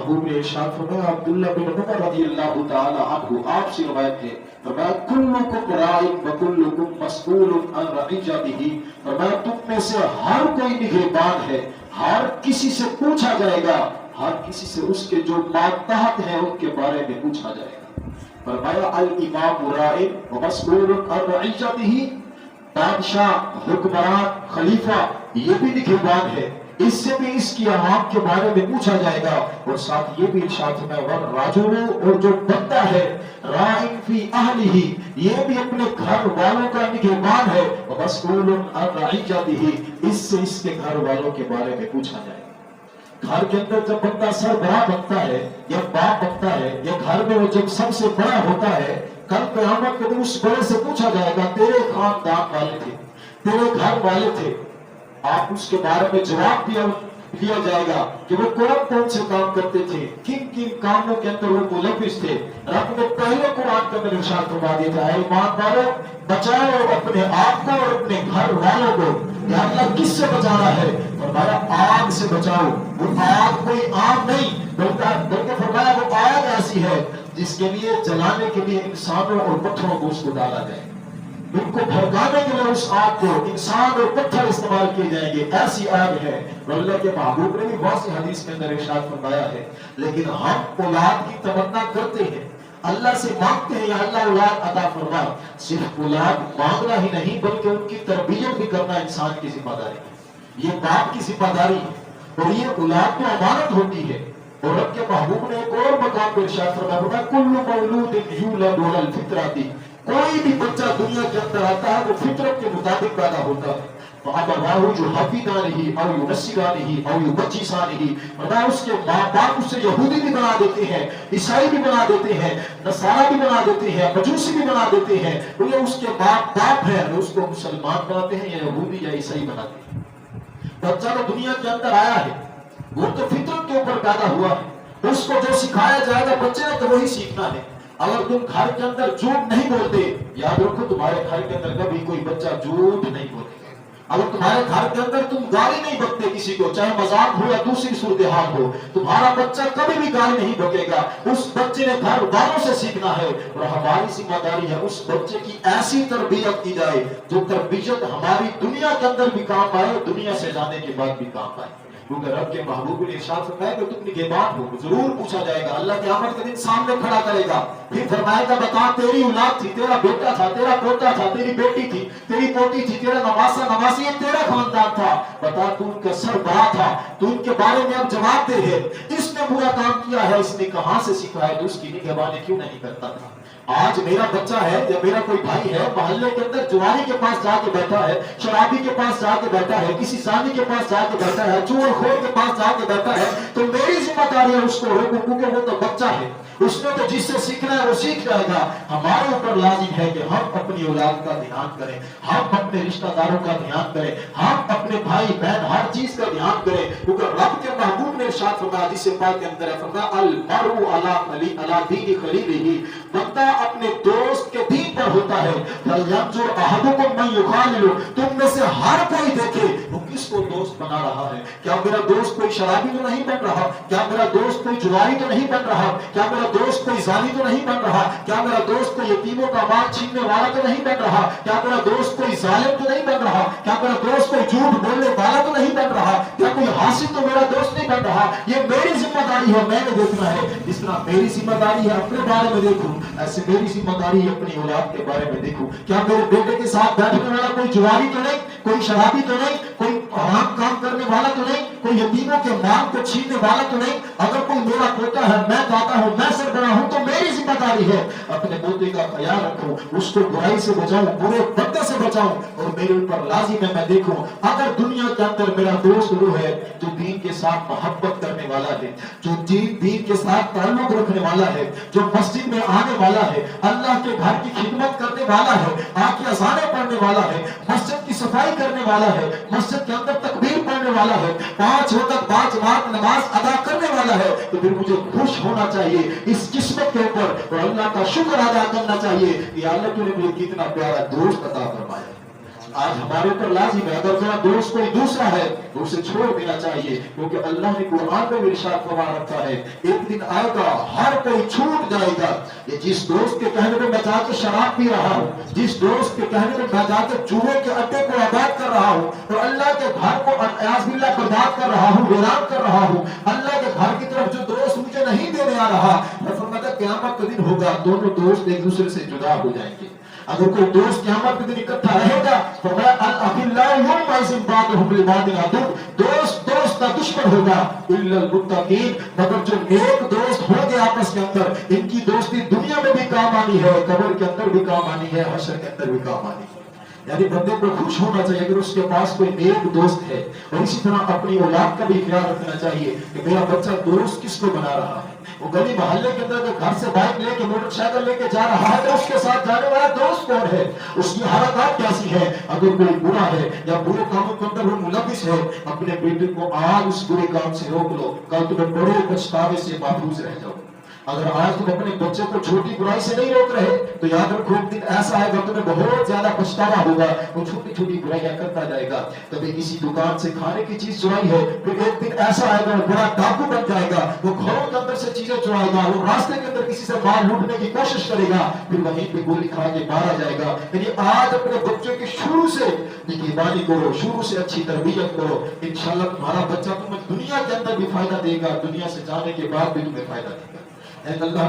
محبوب نے ارشاد فرمایا، عبداللہ بن عمر رضی اللہ تعالی عنہ آپ سے روایت ہے، فرمایا کلکم راع وکلکم مسئول عن رعیتہ، فرمایا تم میں سے ہر کوئی نگہبان ہے، ہر کسی سے پوچھا جائے گا، ہر کسی سے اس کے جو ماتحت ہیں ان کے بارے میں پوچھا جائے گا۔ فرمایا الامام راع ومسئول عن رعیتہ، بادشاہ، حکمران، خلیفہ یہ بھی نگہبان ہے، اس سے بھی اس کی عوام کے بارے میں پوچھا جائے گا۔ اور ساتھ یہ بھی ارشاد ہے والراجل، اور جو بندہ ہے، راع فی اہلہ، یہ بھی اپنے گھر والوں کا نگہبان ہے، مسئول عن رعیتہ، اس سے اس کے گھر والوں کے بارے میں پوچھا جائے گا۔ گھر کے اندر جب بندہ سربراہ بنتا ہے یا باپ بنتا ہے یا گھر میں وہ جب سب سے بڑا ہوتا ہے، کل قیامت کے دن اس بڑے سے پوچھا جائے گا تیرے خاندان والے تھے، تیرے گھر والے تھے، آپ اس کے بارے میں جواب دیا جائے گا کہ وہ کون سے کام کرتے تھے، کن کن کاموں کے اندر وہ ملوث تھے۔ رب نے پہلے قرآن کے اندر ارشاد فرما دیا تھا، ایمان والو بچاؤ اپنے آپ کو اور اپنے گھر والوں کو۔ یا اللہ کس سے بچانا ہے؟ فرمایا آگ سے بچاؤ۔ وہ آگ کوئی آگ نہیں، بلکہ فرمایا وہ آگ ایسی ہے جس کے لیے جلانے کے لیے انسانوں اور پتھروں کو اس کو ڈالا جائے، ان کو بھڑکانے کے لیے اس آگ کو انسان اور پتھر استعمال کیے جائیں گے، ایسی آگ ہے۔ اور اللہ کے محبوب نے بھی بہت سی حدیث کے اندر ارشاد فرمایا ہے، لیکن ہم اولاد کی تمنا کرتے ہیں، اللہ سے مانگتے ہیں یا اللہ اولاد عطا فرما۔ صرف اولاد مانگنا ہی نہیں بلکہ ان کی تربیت بھی کرنا انسان کی ذمہ داری ہے، یہ باپ کی ذمہ داری ہے، اور یہ اولاد تو امانت ہوتی ہے۔ اور رب کے محبوب نے ایک اور مقام پر ارشاد فرمایا، کل مولود یولد علی الفطرۃ، کوئی بھی بچہ دنیا کے اندر آتا ہے وہ فطرت کے مطابق پیدا ہوتا ہے، فَأَبَوَاهُ يُحَوِّدَانِهِ أَوْ يُنَصِّرَانِهِ أَوْ يُمَجِّسَانِهِ، اور اس کے ماں باپ اسے یہودی بھی بنا دیتے ہیں، عیسائی بھی بنا دیتے ہیں، نصارہ بھی بنا دیتے ہیں، مجوسی بھی بنا دیتے ہیں، وہ اس کے باپ ہے، اس کو مسلمان بناتے ہیں یا یہودی یا عیسائی بناتے ہیں۔ بچہ تو دنیا کے اندر آیا ہے، وہ تو فطرت کے اوپر پیدا ہوا ہے، اس کو جو سکھایا جائے گا بچے نے تو وہی سیکھنا ہے۔ اگر تم گھر کے اندر جھوٹ نہیں بولتے، یاد رکھو تمہارے گھر کے اندر کبھی کوئی بچہ جھوٹ نہیں بولے گا۔ اگر تمہارے گھر کے اندر تم گالی نہیں بکتے کسی کو، چاہے مذاق ہو یا دوسری صورتحال ہو، تمہارا بچہ کبھی بھی گالی نہیں بکے گا۔ اس بچے نے گھر والوں سے سیکھنا ہے، اور ہماری ذمہ داری ہے اس بچے کی ایسی تربیت کی جائے جو تربیت ہماری دنیا کے اندر بھی کام آئے، دنیا سے جانے کے بعد بھی کام آئے۔ کیونکہ رب کے محبوب نے ارشاد فرمایا کہ تم نگہبان ہو، ضرور پوچھا جائے گا، اللہ قیامت کے دن سامنے کھڑا کرے گا، پھر فرمائے گا بتا تیری اولاد تھی، تیرا بیٹا تھا، تیرا پوتا تھا، تیری بیٹی تھی، تیری پوتی تھی، تیرا نواسا نواسی، یہ تیرا خاندان تھا، بتا تو ان کا سربراہ تھا، تو ان کے بارے میں اب جواب دے ہے، اس نے برا کام کیا ہے، اس نے کہاں سے سیکھا ہے، تو اس کی نگہبانی کیوں نہیں کرتا تھا۔ آج میرا بچہ ہے یا میرا کوئی بھائی ہے، محلے کے اندر جواری کے پاس جا کے بیٹھا ہے، شرابی کے پاس جا کے بیٹھا ہے، کسی زانی کے پاس جا کے بیٹھا ہے، چور خور کے پاس جا کے بیٹھا ہے، تو میری ذمہ داری ہے اس کو روکوں، کیونکہ وہ تو بچہ ہے، اس نے تو جس سے سیکھنا ہے وہ سیکھ جائے گا۔ ہمارے اوپر لازم ہے کہ ہم اپنی اولاد کا دھیان کریں، ہم اپنے رشتہ داروں کا دھیان کریں، ہم اپنے بھائی بہن ہر چیز کا دھیان کریں، کیونکہ رب کے محبوب نے ارشاد فرمایا، حدیث پاک کے اندر ہے، فرمایا المرء علی دین خلیلہ، بندہ اپنے دوست کے دین پر ہوتا ہے۔ فَلْيَنْظُرْ أَحَدُكُمْ مَنْ يُخَالِلُ، تم میں سے ہر کوئی دیکھے وہ کس کو دوست بنا رہا ہے، کیا میرا دوست کوئی شرابی تو نہیں بن رہا، کیا میرا دوست کوئی جواری تو نہیں بن رہا، کیا میرا دوست کوئی زانی تو نہیں بن رہا، کیا میرا دوست کوئی یتیموں کا مال چھیننے والا تو نہیں بن رہا، کیا میرا دوست کوئی ظالم تو نہیں بن رہا، کیا میرا دوست کوئی جھوٹ بولنے والا تو نہیں بن رہا، کیا کوئی حاسد تو میرا دوست نہیں بن رہا۔ یہ میری ذمہ داری ہے، میں نے دیکھنا ہے، جس طرح میری ذمہ داری ہے اپنے بارے میں دیکھوں، ایسے میری ذمہ داری ہے اپنی اولاد کے بارے میں دیکھوں، کیا میرے بیٹے کے ساتھ بیٹھنے والا کوئی جواری تو نہیں، کوئی شرابی تو نہیں، کوئی حرام کام کرنے والا تو نہیں، کوئی یتیموں کے مال کو چھیننے والا تو نہیں۔ اگر کوئی میرا پوتا ہے، میں دادا ہوں، میں سربراہ ہوں، تو میری ذمہ داری ہے اپنے پوتے کا خیال رکھوں، اس کو برائی سے بچاؤں، برے بندے سے بچاؤں، اور میرے اوپر لازم ہے میں دیکھوں اگر دنیا کے اندر میرا دوست وہ ہے جو دین کے ساتھ محبت کرنے والا ہے، جو دین کے ساتھ تعلق رکھنے والا ہے، جو مسجد میں آنے والا ہے، اللہ کے گھر کی خدمت کرنے والا ہے، آ کے اذانیں پڑھنے والا ہے، مسجد کی صفائی کرنے والا ہے، مسجد کے اندر تکبیر پڑھنے والا ہے، 5 وقت باجماعت نماز ادا کرنے والا ہے، تو پھر مجھے خوش ہونا چاہیے اس قسمت کے اوپر، اور اللہ کا شکر ادا کرنا چاہیے کہ اللہ نے مجھے کتنا پیارا دوست عطا فرمایا۔ آج ہمارے اوپر لازم ہے اگر تمہارا دوست کوئی دوسرا ہے تو اسے چھوڑ دینا چاہیے، کیونکہ اللہ نے قرآن میں بھی ارشاد فرما رکھا ہے ایک دن آئے گا ہر کوئی چھوٹ جائے گا۔ یہ جس دوست کے کہنے میں میں جا کے شراب پی رہا ہوں، جس دوست کے کہنے میں میں جا کے جوئے کے اڈے کو آباد کر رہا ہوں اور اللہ کے گھر کو اعاذ باللہ برباد کر رہا ہوں، ویران کر رہا ہوں، اللہ کے گھر کی طرف جو دوست مجھے نہیں دینے آ رہا، میں فرماتا قیامت کا دن ہوگا دونوں دوست ایک دوسرے سے جدا ہو جائیں گے۔ اگر کوئی دوست قیامت کے دن اکٹھا رہے گا تو دوست دوست کا دشمن ہوگا الا المتقین، مگر جو نیک دوست ہوں گے آپس کے اندر، ان کی دوستی دنیا میں بھی کام آنی ہے، قبر کے اندر بھی کام آنی ہے، حشر کے اندر بھی کام آنی ہے۔ یعنی بندے کو خوش ہونا چاہیے اگر اس کے پاس کوئی نیک دوست ہے، اور اسی طرح اپنی اولاد کا بھی خیال رکھنا چاہیے کہ میرا بچہ دوست کس کو بنا رہا ہے۔ وہ گلی محلے کے اندر گھر سے بائک لے کے موٹر سائیکل لے کے جا رہا ہے تو اس کے ساتھ جانے والا دوست کون ہے، اس کی حرکات کیسی ہے۔ اگر کوئی برا ہے یا برے کاموں کے اندر وہ ملوث ہے، اپنے بیٹے کو آج اس برے کام سے روک لو، کل تمہیں بڑے پچھتاوے سے محفوظ رہ جاؤ۔ اگر آج تم اپنے بچے کو چھوٹی برائی سے نہیں روک رہے تو یاد رکھو ایک دن ایسا آئے گا تمہیں بہت زیادہ پچھتاوا ہوگا، وہ چھوٹی چھوٹی برائیاں کرتا جائے گا۔ کبھی کسی دکان سے کھانے کی چیز چرائی ہے، پھر ایک دن ایسا آئے گا وہ بڑا ڈاکو بن جائے گا، وہ گھروں کے اندر سے چیزیں چرائے گا، وہ راستے کے اندر کسی سے مال لوٹنے کی کوشش کرے گا، پھر وہیں پہ گولی کھا کے مارا جائے گا۔ یعنی آج اپنے بچوں کی شروع سے نگہبانی کرو، شروع سے اچھی تربیت کرو، انشاءاللہ تمہارا بچہ تمہیں دنیا کے اندر بھی فائدہ دے گا، دنیا سے جانے کے بعد بھی تمہیں فائدہ دے گا۔ اللہ